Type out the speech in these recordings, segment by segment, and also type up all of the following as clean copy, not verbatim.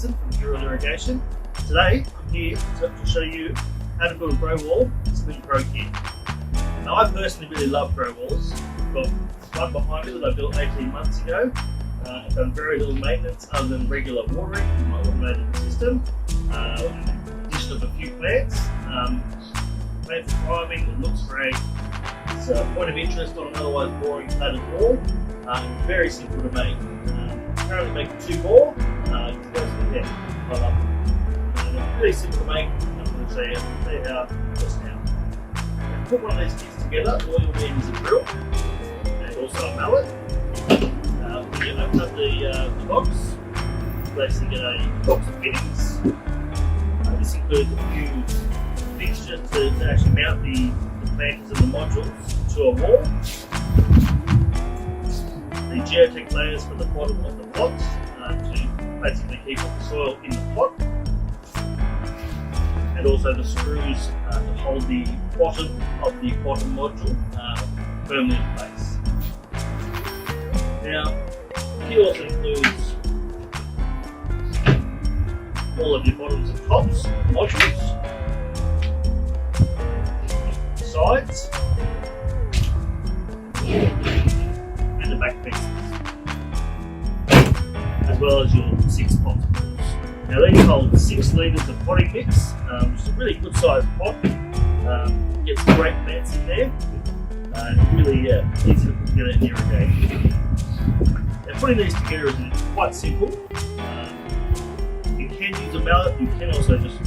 Vincent from Rural Irrigation. Today I'm here to show you how to build a grow wall using the Grow Kit. Now I personally really love grow walls. I've got one behind me that I built 18 months ago. I've done very little maintenance other than regular watering in my automated system, addition of a few plants. Plants are thriving, it looks great. It's a point of interest on an otherwise boring platted wall. Very simple to make. Currently making 2 more. I love them. They're really simple to make. I'm going to show you how just now. Put one of these kits together. All you'll need is a drill and also a mallet. When you open up the box, you basically get a box of fittings. This includes a few fixtures to actually mount the planters and the modules to a wall. The geotech layers for the bottom of the pot to basically keep the soil in the pot. And also the screws to hold the bottom of the bottom module firmly in place. Now, the kit also includes all of your bottoms and tops, modules, sides, and the back pieces, as well as your 6 pots. Now these hold 6 litres of potting mix, which is a really good sized pot. Gets great plants in there, and really easy to put together in irrigation. Now putting these together is quite simple. You can use a mallet, you can also just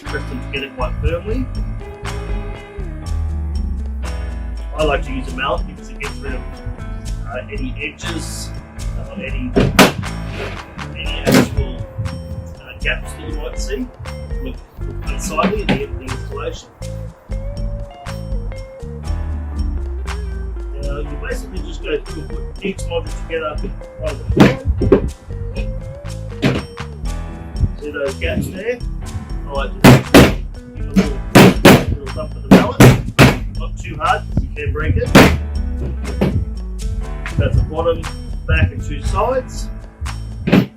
press them together quite firmly. I like to use a mallet because it gets rid of any edges, any actual gaps that you might see look unsightly at the end of the installation. You basically just go through and put each module together one at a time. See those gaps there? I like to give a little thump with the mallet. Not too hard because you can break it. That's the bottom, back and 2 sides. And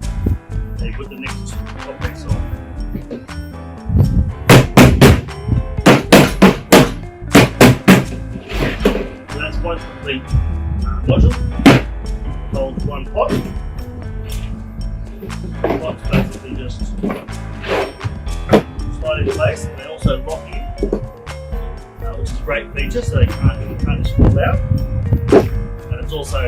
you put the next top back side. So that's one complete module. Holds 1 pot. The pot's basically just slide in place, and they also lock in. Which is a great feature, so they can't just fall out. And it's also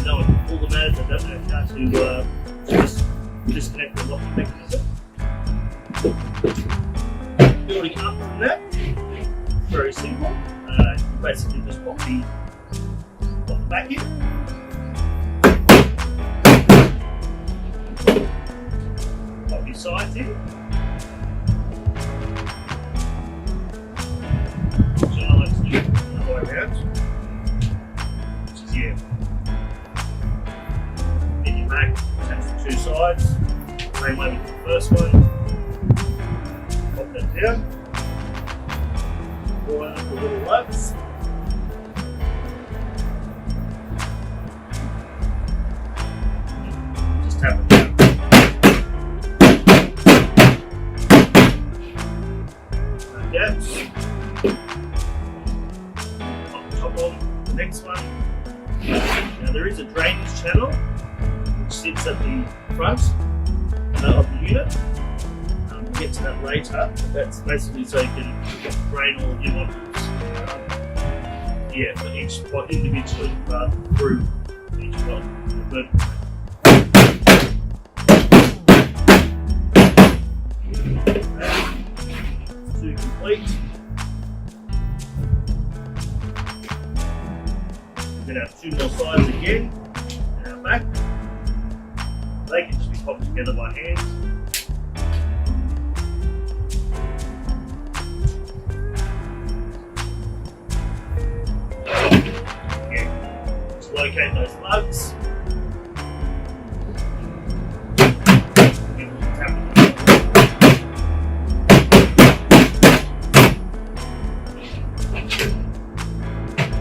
no one can pull them out if they don't know how to just disconnect the locking mechanism. Building up from that, very simple. You basically just pop the back in. Pop your sides in. Around, which is in your back, attach the 2 sides, same way with the first one, pop that down, pull out the little lugs, just tap it down. No gaps. The next one. Now there is a drainage channel which sits at the front of the unit. We'll get to that later. That's basically so you can drain all of your modules. For each pot individually, rather than through each pot. To complete. We're going to have 2 more sides again, and our back. They can just be popped together by hand. Again, just locate those lugs.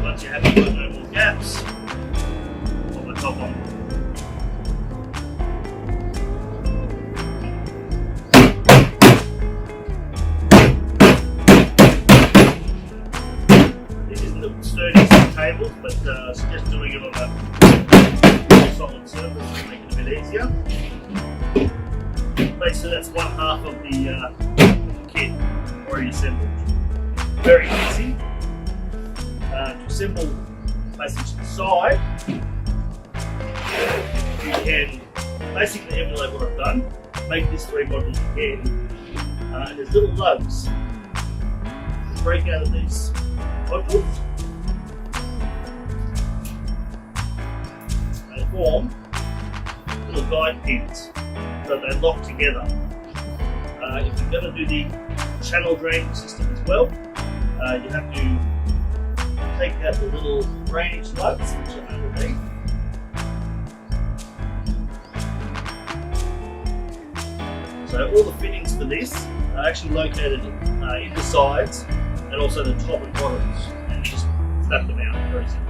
Once you're happy with no more gaps, pop the top on. make it a bit easier. Basically that's one half of the kit already assembled. Very easy to assemble. Basically to the side, you can basically emulate what I've done, make this 3 modules again, and there's little lugs. Break out of these modules, they form little guide pins so they lock together. If you're going to do the channel drainage system as well, you have to take out the little drainage lugs which are underneath. So all the fittings for this are actually located in the sides and also the top and bottoms, and you just snap them out very simply.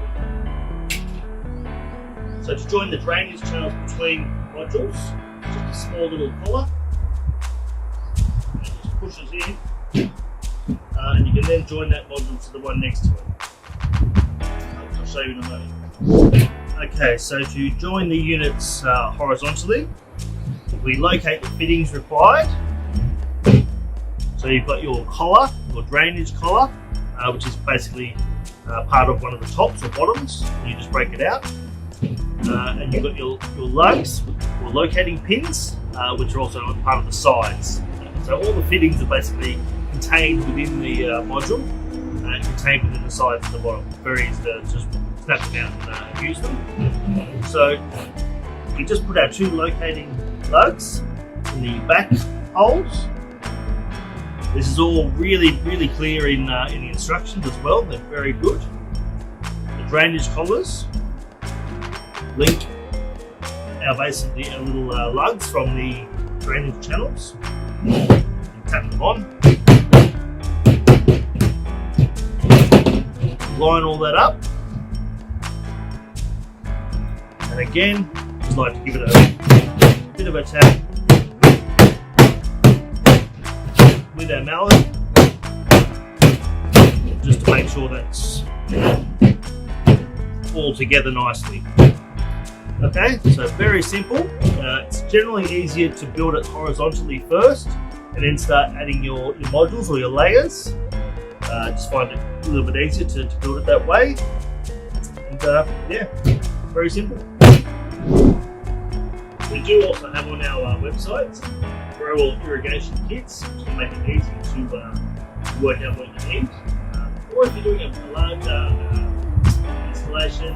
So to join the drainage channels between modules, just a small little collar, and it just pushes in, and you can then join that module to the one next to it. I'll show you in a moment. Okay, so to join the units horizontally, we locate the fittings required. So you've got your collar, your drainage collar, which is basically part of one of the tops or bottoms. You just break it out. And you've got your lugs, or locating pins, which are also part of the sides. So all the fittings are basically contained within the module and contained within the sides and the bottom. Very easy to just snap them out and use them. So we just put our 2 locating lugs in the back holes. This is all really clear in the instructions as well. They're very good. The drainage collars link our little lugs from the drainage channels. You tap them on, line all that up, and again, just like to give it a bit of a tap with our mallet, just to make sure that's all together nicely. Okay, so very simple. It's generally easier to build it horizontally first and then start adding your modules or your layers. Just find it a little bit easier to build it that way. And yeah, very simple. We do also have on our website grow wall irrigation kits, which can make it easy to work out what you need. Or if you're doing a large installation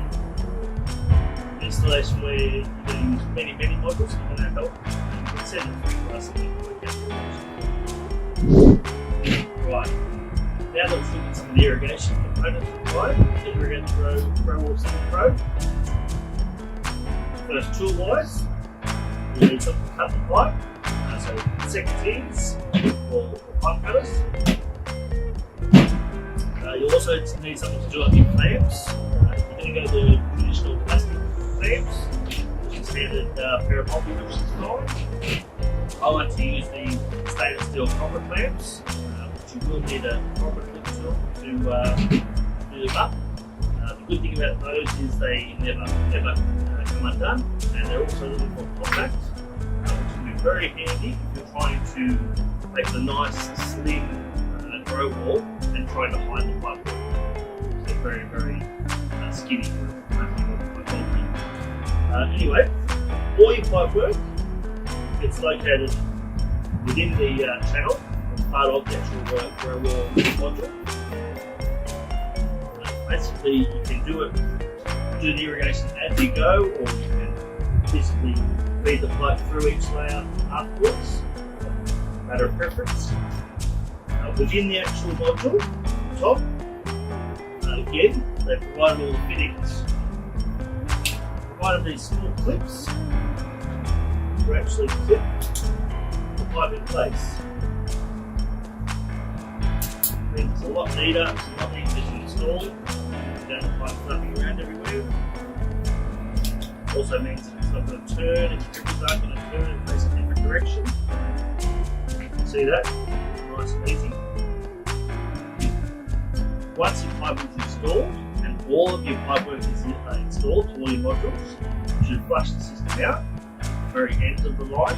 where you're going to use many modules and that help, you can send it through to us and we can work out the right. Now let's look at some of the irrigation components required to irrigate the grow wall system pro. First, tool wise, you need something to cut the pipe, so secateurs or pipe cutters. You'll also need something to do up your clamps. You're going to go to the traditional plastic clamps, which is standard pair of multi which is fine. I like to use the stainless steel copper clamps, which you will need a proper clip tool to do them up. The good thing about those is they never come undone, and they're also a little more compact, which will be very handy if you're trying to make a nice slim grow wall and trying to hide the pipe work. They're very skinny. Anyway, all your pipe work gets located within the channel as part of the actual grow wall module. Basically, you can do the irrigation as you go, or you can physically feed the pipe through each layer afterwards. Matter of preference. Within the actual module, top, again, they provided all the fittings. Provided these small clips to actually clip the pipe in place. Means it's a lot neater, it's a lot easier to install. You don't have the pipe flapping around everywhere. Also means it's not going to turn, its drippers aren't going to turn and face a different direction. See that? Nice and easy. Once your pipe is installed and all of your pipework is installed to all your modules, you should flush the system out very end of the line.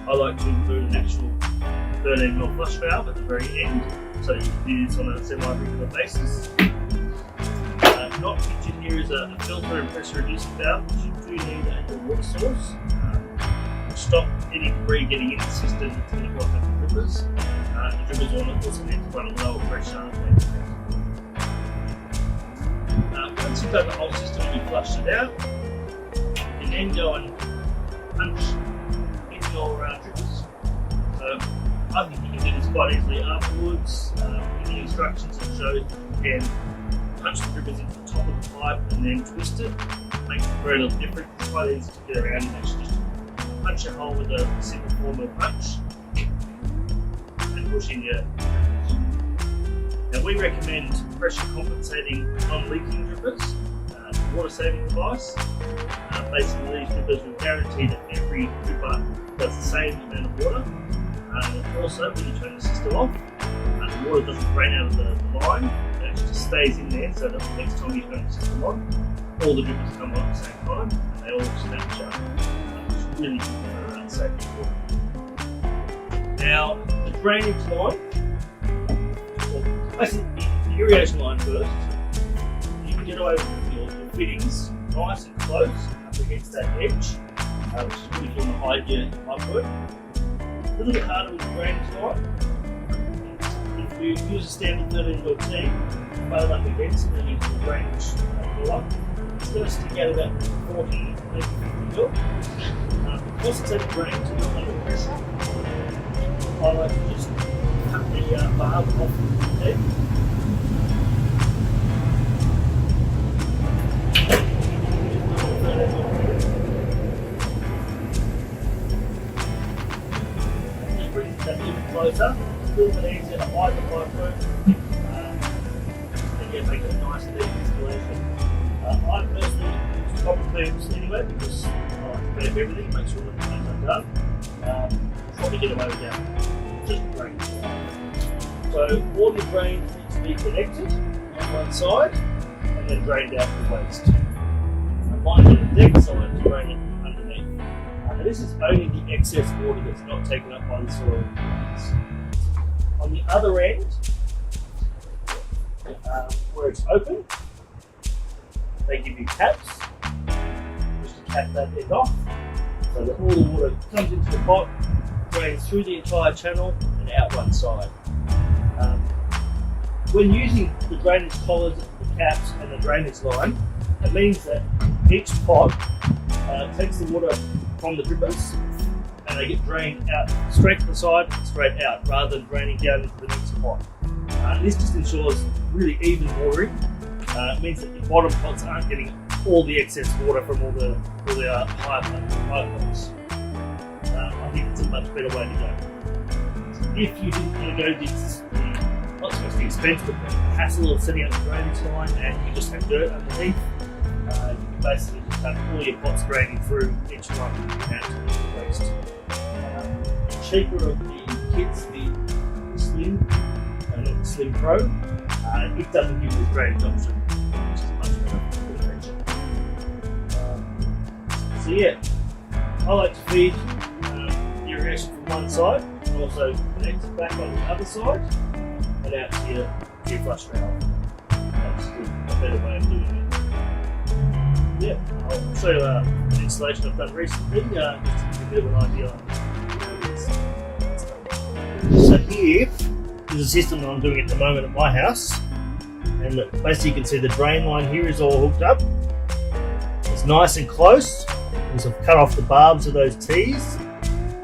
I like to include an actual 13mm flush valve at the very end, so you can do this on a semi-regular basis. Not featured here is a filter and pressure reducing valve, which you do need at your water source. Stop any debris getting in the system until you've got the drippers. The drippers on it also need to run at lower pressure. Once you've got the whole system and you've flushed it out, you can then go and punch in your drippers. So I think you can do this quite easily afterwards. In the instructions it shows that you can punch the drippers into the top of the pipe and then twist it. Makes it very little different. It's quite easy to get around and actually just punch a hole with a simple 4mm punch and push in your drippers. Now we recommend pressure compensating non-leaking drippers, water saving device. Basically these drippers will guarantee that every dripper does the same amount of water. Also when you turn the system off, the water doesn't drain out of the line, it actually just stays in there so that the next time you turn the system on, all the drippers come on at the same time and they all snap shut. Which is really good for safety. Now the drainage line, basically the irrigation line first, you can get away with your fittings nice and close up against that edge, which is really going to hide your pipe work. A little bit harder with the drainage line. If you use a standard 13mm team, put it up against the drainage collar, it's going to stick out about 40 maybe 50 mil. Because it's at a drain to not under pressure, I like to just cut the barb off the head. Just bring that even closer. It's a little bit easier to hide the pipe work. And yeah, make it a nice and easy installation. I personally use copper clamps anyway because I like to clamp everything, make sure that the things are done. Probably get away with that. Just drain. So all the drains need to be connected on one side and then drained out the waste. And mine's on the deck, so I have to drain it underneath. And this is only the excess water that's not taken up by the soil. On the other end, where it's open, they give you caps, just to cap that end off, so that all the water comes into the pot, drains through the entire channel and out one side. When using the drainage collars, the caps and the drainage line, it means that each pot takes the water from the drippers and they get drained out straight to the side and straight out rather than draining down into the next pot. This just ensures really even watering. It means that your bottom pots aren't getting all the excess water from all the higher pots. I think it's a much better way to go. If you didn't want to go not so much the expense, but the hassle of setting up the drainage line and you just have dirt underneath, you can basically just have all your pots draining through each one out to the waste. Cheaper of the kits, the Slim, not the Slim Pro, it doesn't give you the drainage option, which is much better for the so yeah, I like to feed irrigation from one side and also connect it back on the other side and out to your flush valve. That's a better way of doing it. Yeah, I'll show you an installation I've done recently, just to give you a bit of an idea on how it's. So here is a system that I'm doing at the moment at my house, and basically you can see the drain line here is all hooked up. It's nice and close, because I've cut off the barbs of those T's.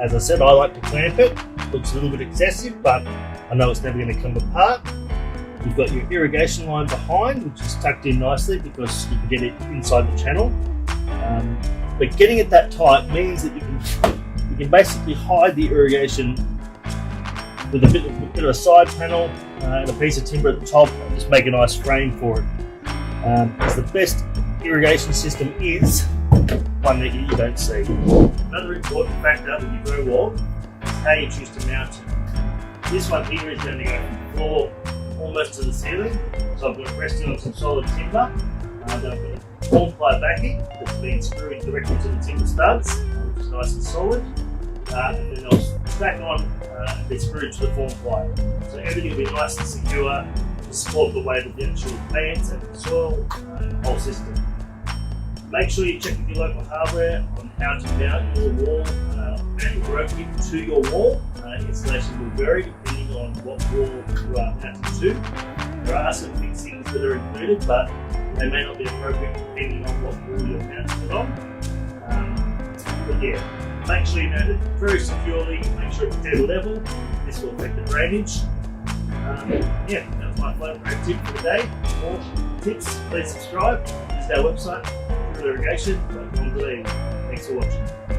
As I said, I like to clamp it. Looks a little bit excessive, but I know it's never going to come apart. You've got your irrigation line behind, which is tucked in nicely because you can get it inside the channel. But getting it that tight means that you can basically hide the irrigation with a bit of a side panel and a piece of timber at the top, and just make a nice frame for it. Because the best irrigation system is one that you don't see. Another important factor with your grow wall is how you choose to mount it. This one here is going to go from the floor almost to the ceiling, so I've got it resting on some solid timber. Then I've got a 4-ply backing that's been screwed directly to the timber studs. which is nice and solid. And then I'll stack on and be screwed to the form pipe. So everything will be nice and secure to support the weight of the actual plants and the soil and the whole system. Make sure you check with your local hardware on how to mount your wall and rope it to your wall. Installation will vary depending on what wall you are mounted to. There are some fixings that are included, but they may not be appropriate depending on what wall you're mounting it on. But yeah, make sure you mount it very securely, make sure it's dead level. This will affect the drainage. Yeah, that was my flow break tip for the day. For more tips, please subscribe. Visit our website, irrigation.com.au. Thanks for watching.